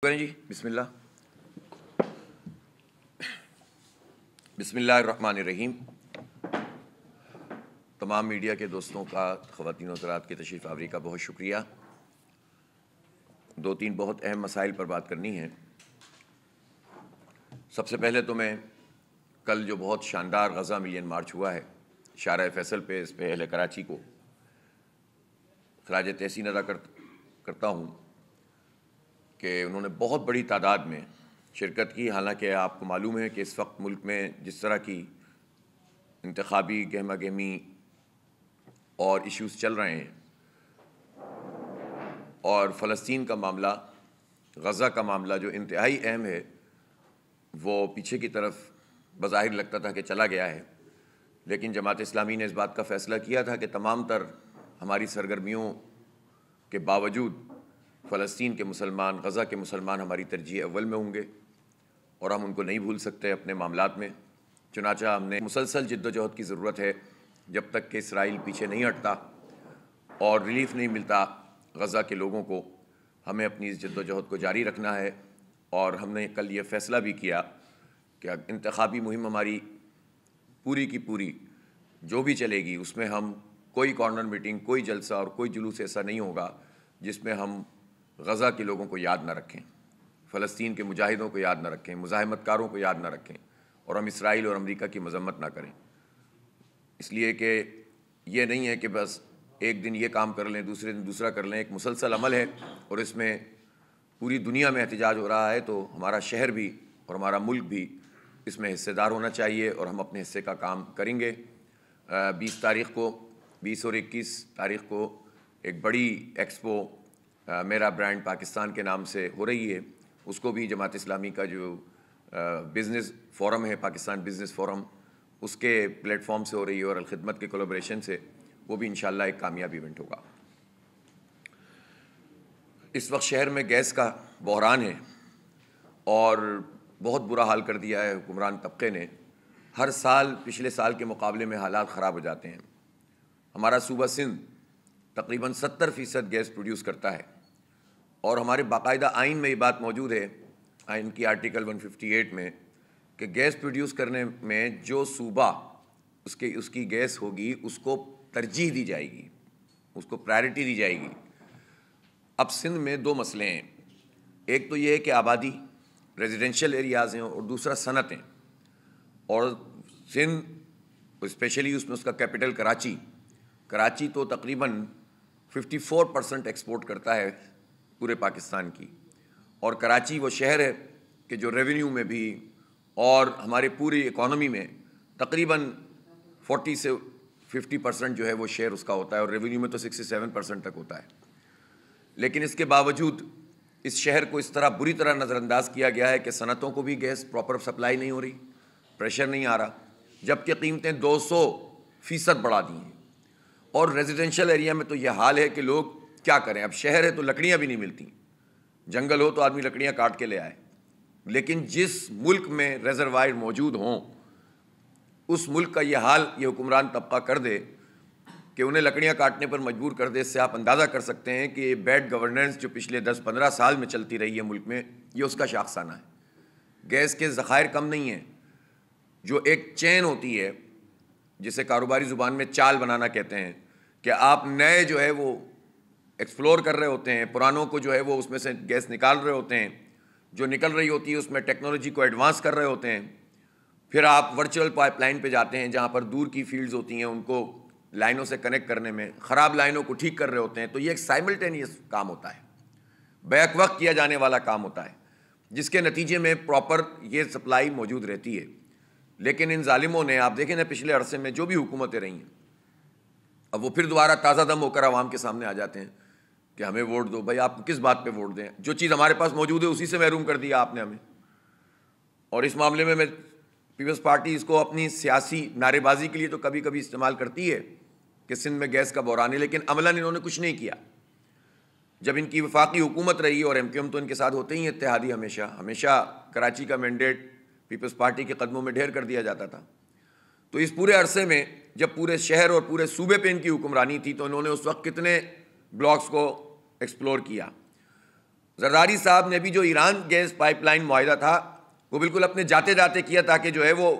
جی بسم اللہ الرحمن الرحیم۔ تمام میڈیا کے دوستوں کا، خواتین و حضرات کی تشریف آوری کا بہت شکریہ۔ دو تین بہت اہم مسائل پر بات کرنی ہے۔ سب سے پہلے تو میں کل جو بہت شاندار غزہ ملین مارچ ہوا ہے شارع فیصل پہ، اس پہ اہل کراچی کو خراج تحسین ادا کرتا ہوں کہ انہوں نے بہت بڑی تعداد میں شرکت کی۔ حالانکہ آپ کو معلوم ہے کہ اس وقت ملک میں جس طرح کی انتخابی گہما گہمی اور ایشوز چل رہے ہیں، اور فلسطین کا معاملہ، غزہ کا معاملہ جو انتہائی اہم ہے، وہ پیچھے کی طرف بظاہر لگتا تھا کہ چلا گیا ہے، لیکن جماعت اسلامی نے اس بات کا فیصلہ کیا تھا کہ تمام تر ہماری سرگرمیوں کے باوجود فلسطین کے مسلمان، غزہ کے مسلمان ہماری ترجیح اول میں ہوں گے، اور ہم ان کو نہیں بھول سکتے اپنے معاملات میں۔ چنانچہ ہم نے مسلسل جد و جہد کی ضرورت ہے جب تک کہ اسرائیل پیچھے نہیں ہٹتا اور ریلیف نہیں ملتا غزہ کے لوگوں کو، ہمیں اپنی اس جد و جہد کو جاری رکھنا ہے۔ اور ہم نے کل یہ فیصلہ بھی کیا کہ انتخابی مہم ہماری پوری کی پوری جو بھی چلے گی، اس میں ہم کوئی کارنر میٹنگ، کوئی جلسہ اور کوئی جلوس ایسا نہیں ہوگا جس میں ہم غزہ کے لوگوں کو یاد نہ رکھیں، فلسطین کے مجاہدوں کو یاد نہ رکھیں، مزاحمت کاروں کو یاد نہ رکھیں، اور ہم اسرائیل اور امریکہ کی مذمت نہ کریں۔ اس لیے کہ یہ نہیں ہے کہ بس ایک دن یہ کام کر لیں، دوسرے دن دوسرا کر لیں، ایک مسلسل عمل ہے، اور اس میں پوری دنیا میں احتجاج ہو رہا ہے، تو ہمارا شہر بھی اور ہمارا ملک بھی اس میں حصے دار ہونا چاہیے، اور ہم اپنے حصے کا کام کریں گے۔ 20 اور 21 تاریخ کو ایک بڑی ایکسپو میرا برانڈ پاکستان کے نام سے ہو رہی ہے، اس کو بھی جماعت اسلامی کا جو بزنس فورم ہے، پاکستان بزنس فورم، اس کے پلیٹ فارم سے ہو رہی ہے، اور الخدمت کے کولیبریشن سے وہ بھی انشاءاللہ ایک کامیاب ایونٹ ہوگا۔ اس وقت شہر میں گیس کا بحران ہے، اور بہت برا حال کر دیا ہے حکمران طبقے نے۔ ہر سال پچھلے سال کے مقابلے میں حالات خراب ہو جاتے ہیں۔ ہمارا صوبہ سندھ تقریباً 70% گیس پروڈیوس کرتا ہے، اور ہمارے باقاعدہ آئین میں یہ بات موجود ہے، آئین کی آرٹیکل 158 میں، کہ گیس پروڈیوس کرنے میں جو صوبہ اس کی گیس ہوگی اس کو ترجیح دی جائے گی، اس کو پرائرٹی دی جائے گی۔ اب سندھ میں دو مسئلے ہیں، ایک تو یہ ہے کہ آبادی، ریزیڈینشل ایریاز ہیں، اور دوسرا صنعتیں، اور سندھ اسپیشلی اس کا کیپٹل کراچی تو تقریباً 54% ایکسپورٹ کرتا ہے پورے پاکستان کی، اور کراچی وہ شہر ہے کہ جو ریونیو میں بھی اور ہمارے پوری اکانومی میں تقریباً 40 سے 50% جو ہے وہ شیئر اس کا ہوتا ہے، اور ریونیو میں تو 67% تک ہوتا ہے۔ لیکن اس کے باوجود اس شہر کو اس طرح بری طرح نظر انداز کیا گیا ہے کہ صنعتوں کو بھی گیس پراپر سپلائی نہیں ہو رہی، پریشر نہیں آ رہا، جبکہ قیمتیں 200% بڑھا دی ہیں۔ اور ریزیڈینشل ایریا میں تو یہ حال ہے کہ لوگ کیا کریں، اب شہر ہے تو لکڑیاں بھی نہیں ملتی، جنگل ہو تو آدمی لکڑیاں کاٹ کے لے آئے، لیکن جس ملک میں ریزروائر موجود ہوں، اس ملک کا یہ حال یہ حکمران طبقہ کر دے کہ انہیں لکڑیاں کاٹنے پر مجبور کر دے، اس سے آپ اندازہ کر سکتے ہیں کہ یہ بیڈ گورننس جو پچھلے 10-15 سال میں چلتی رہی ہے ملک میں، یہ اس کا شاخسانہ ہے۔ گیس کے ذخائر کم نہیں ہیں، جو ایک چین ہوتی ہے جسے کاروباری زبان میں چال بنانا کہتے ہیں، کہ آپ نئے جو ہے وہ ایکسپلور کر رہے ہوتے ہیں، پرانوں کو جو ہے وہ اس میں سے گیس نکال رہے ہوتے ہیں، جو نکل رہی ہوتی ہے اس میں ٹیکنالوجی کو ایڈوانس کر رہے ہوتے ہیں، پھر آپ ورچوئل پائپ لائن پہ جاتے ہیں جہاں پر دور کی فیلڈز ہوتی ہیں، ان کو لائنوں سے کنیکٹ کرنے میں، خراب لائنوں کو ٹھیک کر رہے ہوتے ہیں۔ تو یہ ایک سائملٹینیس کام ہوتا ہے، بیک وقت کیا جانے والا کام ہوتا ہے، جس کے نتیجے میں پراپر یہ سپلائی موجود رہتی ہے۔ لیکن ان ظالموں نے، آپ دیکھیں نا پچھلے عرصے میں جو بھی حکومتیں رہی ہیں، اب وہ پھر دوبارہ تازہ دم ہو کر عوام کے سامنے آ جاتے ہیں کہ ہمیں ووٹ دو۔ بھائی آپ کو کس بات پہ ووٹ دیں؟ جو چیز ہمارے پاس موجود ہے اسی سے محروم کر دیا آپ نے ہمیں۔ اور اس معاملے میں پیپلز پارٹی اس کو اپنی سیاسی نعرے بازی کے لیے تو کبھی کبھی استعمال کرتی ہے کہ سندھ میں گیس کا بحران ہے، لیکن عملاً انہوں نے کچھ نہیں کیا۔ جب ان کی وفاقی حکومت رہی، اور ایم کیو ایم تو ان کے ساتھ ہوتے ہی اتحادی، ہمیشہ کراچی کا مینڈیٹ پیپلز پارٹی کے قدموں میں ڈھیر کر دیا جاتا تھا۔ تو اس پورے عرصے میں جب پورے شہر اور پورے صوبے پہ ان کی حکمرانی تھی، تو انہوں نے اس وقت کتنے بلاکس کو ایکسپلور کیا۔ زرداری صاحب نے بھی جو ایران گیس پائپ لائن معاہدہ تھا وہ بالکل اپنے جاتے جاتے کیا تاکہ جو ہے وہ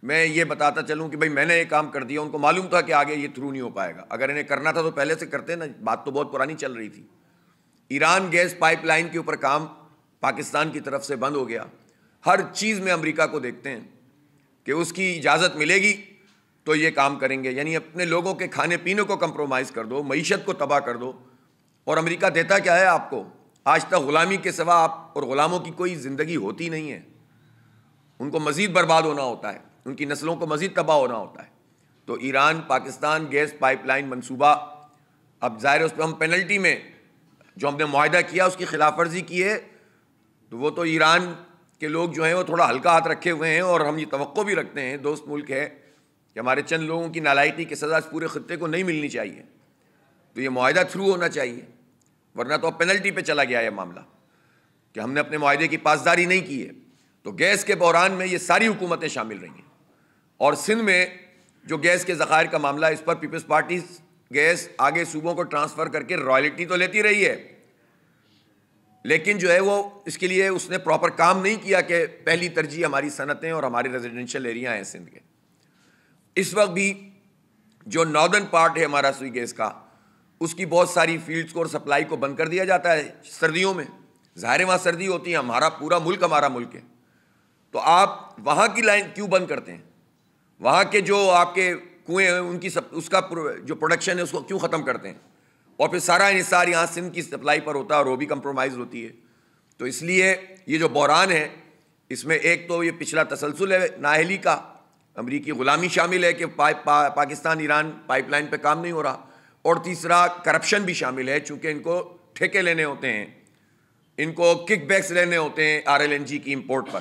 میں یہ بتاتا چلوں کہ بھائی میں نے یہ کام کر دیا. ان کو معلوم تھا کہ آگے یہ تھرو نہیں ہو پائے گا. اگر انہیں کرنا تھا تو پہلے سے کرتے نا, بات تو بہت پرانی چل رہی تھی. ایران گیس پائپ لائن کے اوپر کام پاکستان کی طرف سے بند ہو گیا. ہر چیز میں امریکہ کو دیکھتے ہیں کہ اس کی اجازت ملے گی تو یہ کام کریں گے. یعنی اپنے لوگوں کے کھانے پینے کو کمپرومائز کر دو, معیشت کو تباہ کر دو. اور امریکہ دیتا کیا ہے آپ کو؟ آج تک غلامی کے سوا آپ اور غلاموں کی کوئی زندگی ہوتی نہیں ہے. ان کو مزید برباد ہونا ہوتا ہے, ان کی نسلوں کو مزید تباہ ہونا ہوتا ہے. تو Iran Pakistan gas pipe line منصوبہ, اب ظاہر ہے اس پہ ہم پینلٹی میں جو ہم نے معاہدہ کیا اس کی خلاف ورزی کی ہے تو وہ تو ایران کے لوگ جو ہیں وہ تھوڑا ہلکا ہاتھ رکھے ہوئے ہیں. اور ہم یہ توقع بھی رکھتے ہیں, دوست ملک ہے, کہ ہمارے چند لوگوں کی نالائقی کی سزا اس پورے خطے کو نہیں ملنی چاہیے. تو یہ معاہدہ تھرو ہونا چاہیے, ورنہ تو اب پینلٹی پہ چلا گیا ہے معاملہ کہ ہم نے اپنے معاہدے کی پاسداری نہیں کی ہے. تو گیس کے بحران میں یہ ساری حکومتیں شامل رہی ہیں. اور سندھ میں جو گیس کے ذخائر کا معاملہ, اس پر پیپلز پارٹی گیس آگے صوبوں کو ٹرانسفر کر کے رائلٹی تو لیتی رہی ہے, لیکن جو ہے وہ اس کے لیے اس نے پراپر کام نہیں کیا کہ پہلی ترجیح ہماری صنعتیں اور ہماری ریزیڈنشل ایریا ہیں سندھ کے. اس وقت بھی جو ناردرن پارٹ ہے ہمارا سوئی گیس کا, اس کی بہت ساری فیلڈز کو اور سپلائی کو بند کر دیا جاتا ہے سردیوں میں. ظاہر ہے وہاں سردی ہوتی ہے, ہمارا پورا ملک ہمارا ملک ہے, تو آپ وہاں کی لائن کیوں بند کرتے ہیں؟ وہاں کے جو آپ کے کنویں ہیں ان کی اس کا جو پروڈکشن ہے اس کو کیوں ختم کرتے ہیں؟ اور پھر سارا انحصار یہاں سندھ کی سپلائی پر ہوتا ہے اور وہ بھی کمپرومائز ہوتی ہے. تو اس لیے یہ جو بحران ہے اس میں ایک تو یہ پچھلا تسلسل ہے نااہلی کا, امریکی غلامی شامل ہے کہ پاکستان ایران پائپ لائن پہ کام نہیں ہو رہا, اور تیسرا کرپشن بھی شامل ہے, چونکہ ان کو ٹھیکے لینے ہوتے ہیں, ان کو کک بیکس لینے ہوتے ہیں RLNG کی امپورٹ پر.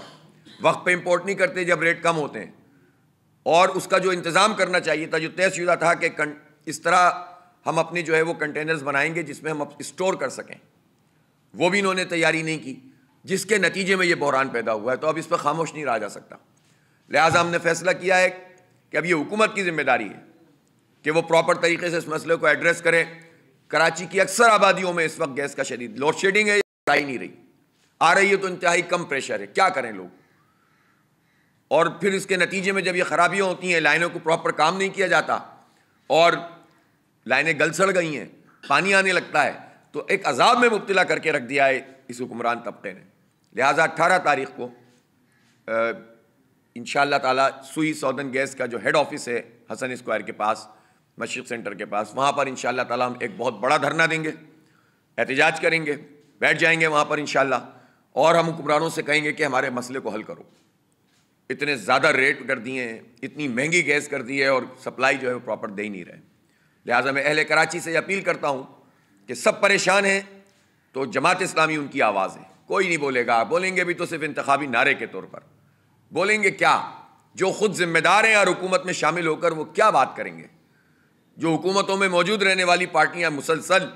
وقت پہ امپورٹ نہیں کرتے جب ریٹ کم ہوتے ہیں. اور اس کا جو انتظام کرنا چاہیے تھا, جو طے شدہ تھا کہ اس طرح ہم اپنے جو ہے وہ کنٹینرز بنائیں گے جس میں ہم اسٹور کر سکیں, وہ بھی انہوں نے تیاری نہیں کی, جس کے نتیجے میں یہ بحران پیدا ہوا ہے. تو اب اس پہ خاموش نہیں رہا جا سکتا. لہٰذا ہم نے فیصلہ کیا ہے کہ اب یہ حکومت کی ذمہ داری ہے کہ وہ پراپر طریقے سے اس مسئلے کو ایڈریس کرے. کراچی کی اکثر آبادیوں میں اس وقت گیس کا شدید لوڈ شیڈنگ ہے, آ ہی نہیں رہی, آ رہی ہے تو انتہائی کم پریشر ہے. کیا کریں لوگ؟ اور پھر اس کے نتیجے میں جب یہ خرابیاں ہوتی ہیں, لائنوں کو پراپر کام نہیں کیا جاتا اور لائنیں گل سڑ گئی ہیں, پانی آنے لگتا ہے, تو ایک عذاب میں مبتلا کر کے رکھ دیا ہے اس حکمران طبقے نے. لہٰذا 18 تاریخ کو انشاءاللہ تعالیٰ سوئی سودن گیس کا جو ہیڈ آفس ہے حسن اسکوائر کے پاس, مشرق سینٹر کے پاس, وہاں پر انشاءاللہ تعالیٰ ہم ایک بہت بڑا دھرنا دیں گے, احتجاج کریں گے, بیٹھ جائیں گے وہاں پر انشاءاللہ, اور ہم حکمرانوں سے کہیں گے کہ ہمارے مسئلے کو حل کرو. اتنے زیادہ ریٹ کر دیے ہیں, اتنی مہنگی گیس کر دی ہے, اور سپلائی جو ہے وہ پراپر دے ہی نہیں رہے. لہٰذا میں اہل کراچی سے اپیل کرتا ہوں کہ سب پریشان ہیں تو جماعت اسلامی ان کی آواز ہے. کوئی نہیں بولے گا, بولیں گے بھی تو صرف انتخابی نعرے کے طور پر بولیں گے. کیا جو خود ذمہ دار ہیں اور حکومت میں شامل ہو کر وہ کیا بات کریں گے؟ جو حکومتوں میں موجود رہنے والی پارٹیاں مسلسل,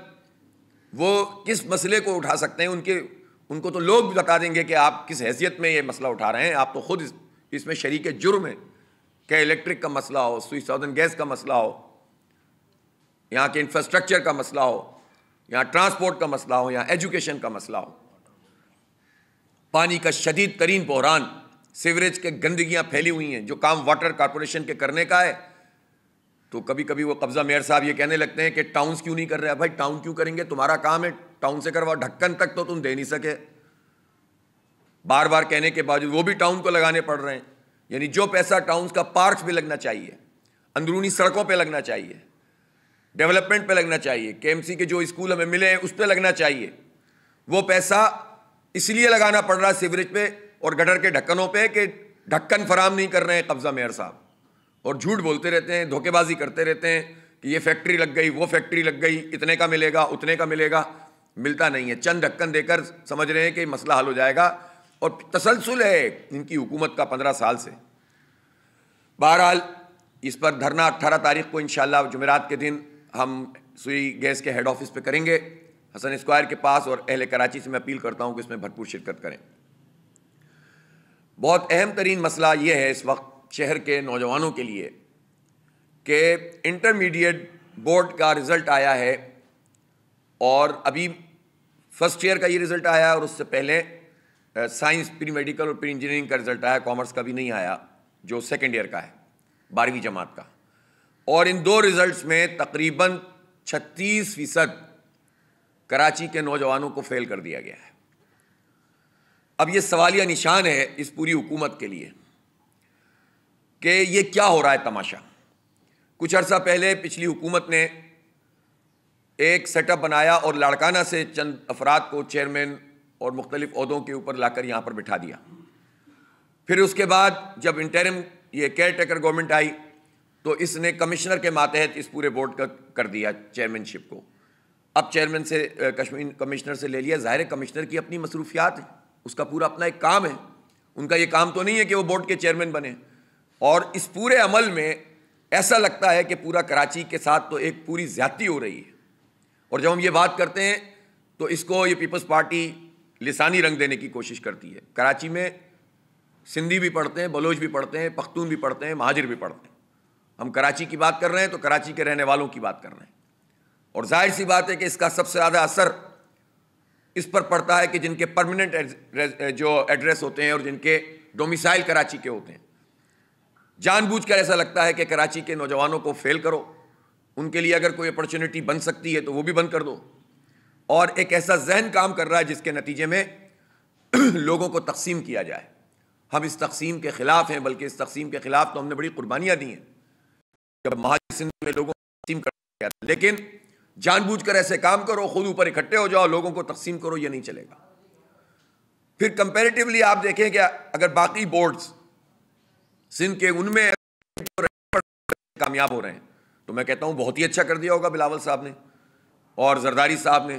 وہ کس مسئلے کو اٹھا سکتے ہیں؟ ان کو تو لوگ بتا دیں گے کہ آپ کس حیثیت میں یہ مسئلہ اٹھا رہے ہیں. آپ تو خود اس میں شریک جرم ہیں کہ الیکٹرک کا مسئلہ ہو, سوئی سودن گیس کا مسئلہ ہو, یہاں کے انفراسٹرکچر کا مسئلہ ہو, یہاں ٹرانسپورٹ کا مسئلہ ہو, یہاں ایجوکیشن کا مسئلہ ہو, پانی کا شدید ترین بحران, سیوریج کے گندگیاں پھیلی ہوئی ہیں. جو کام واٹر کارپوریشن کے کرنے کا ہے تو کبھی کبھی وہ قبضہ میئر صاحب یہ کہنے لگتے ہیں کہ ٹاؤنز کیوں نہیں کر رہے. بھائی ٹاؤن کیوں کریں گے؟ تمہارا کام ہے ٹاؤن سے کرواؤ, ڈھکن تک تو تم دے نہیں سکے, بار بار کہنے کے باوجود وہ بھی ٹاؤن کو لگانے پڑ رہے ہیں. یعنی جو پیسہ ٹاؤنز کا پارکس پہ لگنا چاہیے, اندرونی سڑکوں پہ لگنا چاہیے, ڈیولپمنٹ پہ لگنا چاہیے, KMC کے جو اسکول ہمیں ملے ہیں اس پہ لگنا چاہیے, وہ پیسہ اس لیے لگانا پڑ رہا ہے سیوریج پہ اور گٹر کے ڈھکنوں پہ کہ ڈھکن فراہم نہیں کر رہے ہیں قبضہ میئر صاحب, اور جھوٹ بولتے رہتے ہیں, دھوکے بازی کرتے رہتے ہیں کہ یہ فیکٹری لگ گئی, وہ فیکٹری لگ گئی, اتنے کا ملے گا, اتنے کا ملے گا. ملتا نہیں ہے. چند ڈھکن دے کر سمجھ رہے ہیں کہ مسئلہ حل ہو جائے گا, اور تسلسل ہے ان کی حکومت کا 15 سال سے. بہرحال اس پر دھرنا 18 تاریخ کو انشاءاللہ جمعرات کے دن ہم سوئی گیس کے ہیڈ آفس پہ کریں گے حسن اسکوائر کے پاس, اور اہل کراچی سے میں اپیل کرتا ہوں کہ اس میں بھرپور شرکت کریں. بہت اہم ترین مسئلہ یہ ہے اس وقت شہر کے نوجوانوں کے لیے کہ انٹرمیڈیٹ بورڈ کا رزلٹ آیا ہے, اور ابھی فرسٹ ایئر کا یہ رزلٹ آیا اور اس سے پہلے سائنس پری میڈیکل اور پری انجینئرنگ کا رزلٹ آیا، کامرس کا بھی نہیں آیا جو سیکنڈ ایئر کا ہے 12ویں جماعت کا. اور ان دو رزلٹس میں تقریباً 36% کراچی کے نوجوانوں کو فیل کر دیا گیا ہے. اب یہ سوالیہ نشان ہے اس پوری حکومت کے لیے کہ یہ کیا ہو رہا ہے تماشا. کچھ عرصہ پہلے پچھلی حکومت نے ایک سیٹ اپ بنایا اور لاڑکانہ سے چند افراد کو چیئرمین اور مختلف عہدوں کے اوپر لا کر یہاں پر بٹھا دیا. پھر اس کے بعد جب انٹرم یہ کیئر ٹیکر گورنمنٹ آئی تو اس نے کمشنر کے ماتحت اس پورے بورڈ کا کر دیا چیئرمین شپ کو. اب چیئرمین سے کمشنر سے لے لیا. ظاہر کمشنر کی اپنی مصروفیات ہیں، اس کا پورا اپنا ایک کام ہے. ان کا یہ کام تو نہیں ہے کہ وہ بورڈ کے چیئرمین بنے. اور اس پورے عمل میں ایسا لگتا ہے کہ پورا کراچی کے ساتھ تو ایک پوری زیادتی ہو رہی ہے. اور جب ہم یہ بات کرتے ہیں تو اس کو یہ پیپلز پارٹی لسانی رنگ دینے کی کوشش کرتی ہے. کراچی میں سندھی بھی پڑھتے ہیں، بلوچ بھی پڑھتے ہیں، پختون بھی پڑھتے ہیں، مہاجر بھی پڑھتے ہیں. ہم کراچی کی بات کر رہے ہیں تو کراچی کے رہنے والوں کی بات کر رہے ہیں. اور ظاہر سی بات ہے کہ اس کا سب سے زیادہ اثر اس پر پڑتا ہے کہ جن کے پرماننٹ جو ایڈریس ہوتے ہیں اور جن کے ڈومیسائل کراچی کے ہوتے ہیں. جان بوجھ کر ایسا لگتا ہے کہ کراچی کے نوجوانوں کو فیل کرو، ان کے لیے اگر کوئی اپرچونٹی بن سکتی ہے تو وہ بھی بند کر دو. اور ایک ایسا ذہن کام کر رہا ہے جس کے نتیجے میں لوگوں کو تقسیم کیا جائے. ہم اس تقسیم کے خلاف ہیں، بلکہ اس تقسیم کے خلاف تو ہم نے بڑی قربانیاں دی ہیں جب مہاجر سندھ میں لوگوں کو تقسیم کر دیا گیا. لیکن جان بوجھ کر ایسے کام کرو، خود اوپر اکٹھے ہو جاؤ، لوگوں کو تقسیم کرو، یہ نہیں چلے گا. پھر کمپیریٹیولی آپ دیکھیں کہ اگر باقی بورڈز سندھ کے ان میں کامیاب ہو رہے ہیں تو میں کہتا ہوں بہت ہی اچھا کر دیا ہوگا بلاول صاحب نے اور زرداری صاحب نے.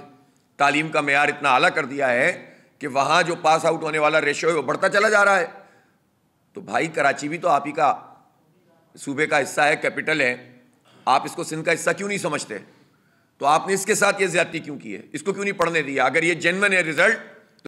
تعلیم کا معیار اتنا اعلیٰ کر دیا ہے کہ وہاں جو پاس آؤٹ ہونے والا ریشو ہے وہ بڑھتا چلا جا رہا ہے. تو بھائی کراچی بھی تو آپ ہی کا صوبے کا حصہ ہے، کیپٹل ہے. آپ اس کو سندھ کا حصہ کیوں نہیں سمجھتے؟ تو آپ نے اس کے ساتھ یہ زیادتی کیوں کی ہے؟ اس کو کیوں نہیں پڑھنے دیا؟ اگر یہ جینوئن ہے رزلٹ